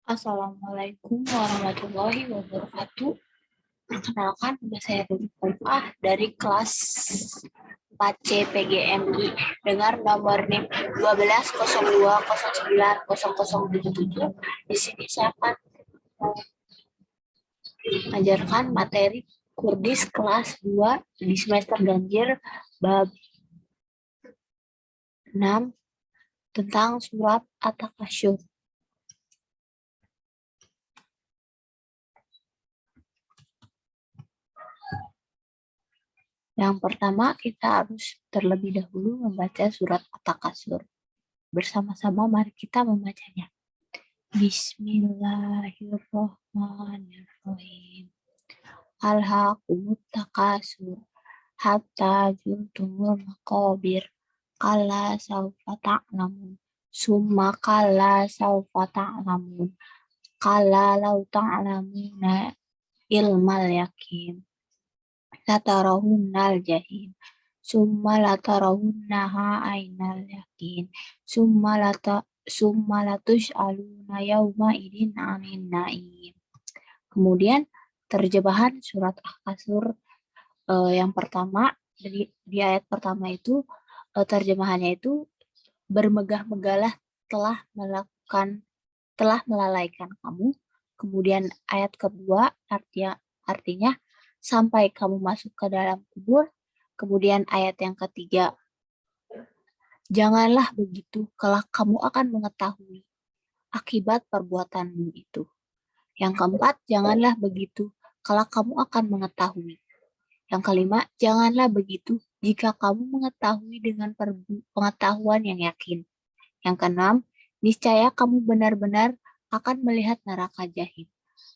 Assalamualaikum warahmatullahi wabarakatuh. Perkenalkan, nama saya Ruby Faifah dari kelas 4C PGMI dengan nomor NIM 1202090077. Di sini saya akan mengajarkan materi Kurdis kelas 2 di semester ganjil bab 6 tentang surat At-Takasyur. Yang pertama, kita harus terlebih dahulu membaca surat At-Takasyur. Bersama-sama mari kita membacanya. Bismillahirrahmanirrahim. Alhaakumut takasur hatta zurtumul maqabir. Kalla saufa ta'lamun. Summa kalla saufa ta'lamun. Kalla law ta'lamuna ilmal yakin. Latarahunnal jahim. Summa latarawunnaha ainal yakin. Summa latus'aluna yawma idin anin na'im. Kemudian terjemahan surat Al-Kasur yang pertama, di ayat pertama itu terjemahannya itu bermegah-megahlah telah melalaikan kamu. Kemudian ayat kedua artinya sampai kamu masuk ke dalam kubur. Kemudian ayat yang ketiga, janganlah begitu, kelak kamu akan mengetahui akibat perbuatanmu itu. Yang keempat, janganlah begitu, kelak kamu akan mengetahui. Yang kelima, janganlah begitu jika kamu mengetahui dengan pengetahuan yang yakin. Yang keenam, niscaya kamu benar-benar akan melihat neraka jahim.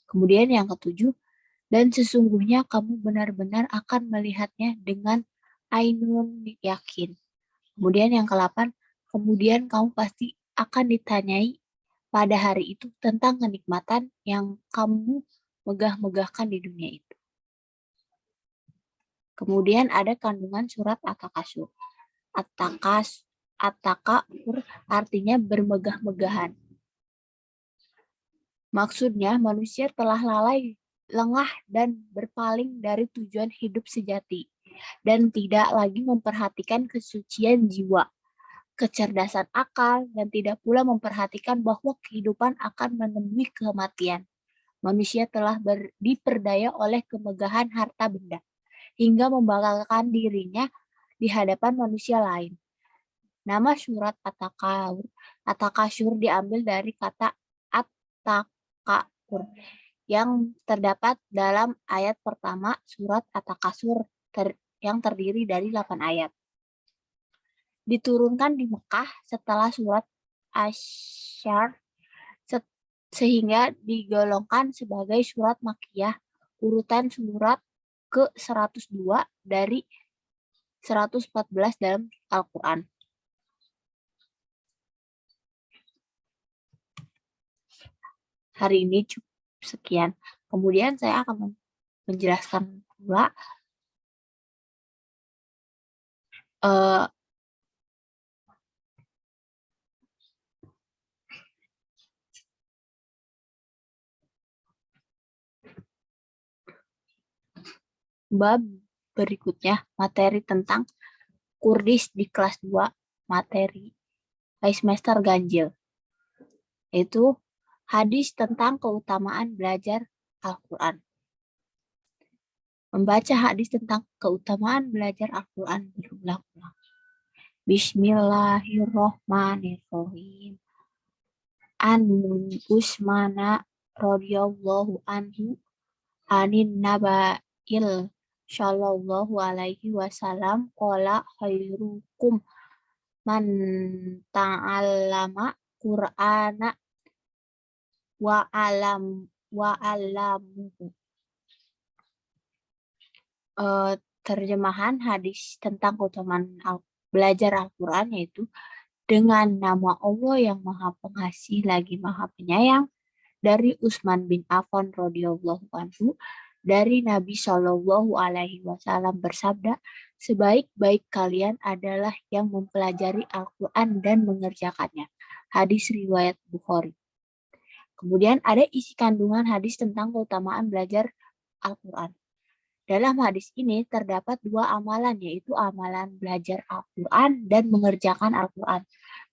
Kemudian yang ketujuh, dan sesungguhnya kamu benar-benar akan melihatnya dengan ainun yakin. Kemudian yang ke-8, kemudian kamu pasti akan ditanyai pada hari itu tentang kenikmatan yang kamu megah-megahkan di dunia itu. Kemudian ada kandungan surat At-Takasyur. At-Takasyur artinya bermegah-megahan. Maksudnya manusia telah lalai, lengah, dan berpaling dari tujuan hidup sejati, dan tidak lagi memperhatikan kesucian jiwa, kecerdasan akal, dan tidak pula memperhatikan bahwa kehidupan akan menemui kematian. Manusia telah diperdaya oleh kemegahan harta benda, hingga membanggakan dirinya di hadapan manusia lain. Nama surat At-Takasyur diambil dari kata At-Takakur yang terdapat dalam ayat pertama surat At-Takasyur yang terdiri dari 8 ayat. Diturunkan di Mekah setelah surat Asy-Syarr sehingga digolongkan sebagai surat Makkiyah, urutan surat ke-102 dari 114 dalam Al-Quran. Hari ini cukup sekian. Kemudian saya akan menjelaskan pula bab berikutnya, materi tentang Kurdis di kelas 2, materi semester ganjil, yaitu hadis tentang keutamaan belajar Al-Quran. Membaca hadis tentang keutamaan belajar Al-Quran berulang-ulang. Bismillahirrahmanirrahim. An Usmana radhiyallahu anhu anin naba'il sallallahu alaihi wasallam qala khairukum man ta'allama Qur'ana wa alamuhu. Terjemahan hadis tentang keutamaan belajar Al-Quran yaitu dengan nama Allah yang Maha Pengasih lagi Maha Penyayang, dari Utsman bin Affan radhiyallahu anhu, dari Nabi Shallallahu alaihi wasallam bersabda, sebaik-baik kalian adalah yang mempelajari Al-Quran dan mengerjakannya. Hadis riwayat Bukhari. Kemudian ada isi kandungan hadis tentang keutamaan belajar Al-Quran. Dalam hadis ini terdapat dua amalan, yaitu amalan belajar Al-Quran dan mengerjakan Al-Quran.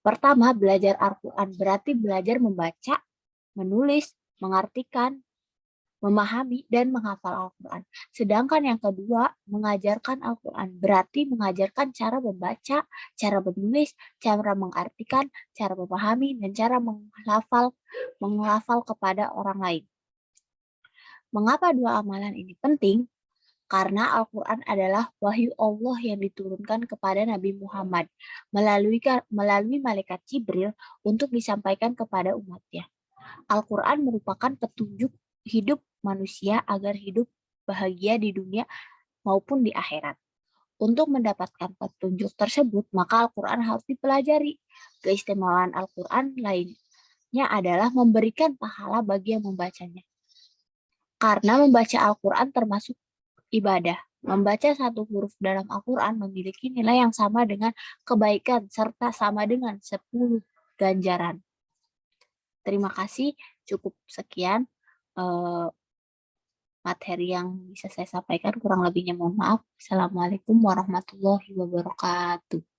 Pertama, belajar Al-Quran berarti belajar membaca, menulis, mengartikan, memahami, dan menghafal Al-Quran. Sedangkan yang kedua, mengajarkan Al-Quran berarti mengajarkan cara membaca, cara menulis, cara mengartikan, cara memahami, dan cara menghafal kepada orang lain. Mengapa dua amalan ini penting? Karena Al-Quran adalah wahyu Allah yang diturunkan kepada Nabi Muhammad melalui malaikat Jibril untuk disampaikan kepada umatnya. Al-Quran merupakan petunjuk hidup manusia agar hidup bahagia di dunia maupun di akhirat. Untuk mendapatkan petunjuk tersebut, maka Al-Quran harus dipelajari. Keistimewaan Al-Quran lainnya adalah memberikan pahala bagi yang membacanya. Karena membaca Al-Quran termasuk ibadah. Membaca satu huruf dalam Al-Quran memiliki nilai yang sama dengan kebaikan serta sama dengan 10 ganjaran. Terima kasih, cukup sekian materi yang bisa saya sampaikan. Kurang lebihnya mohon maaf. Assalamualaikum warahmatullahi wabarakatuh.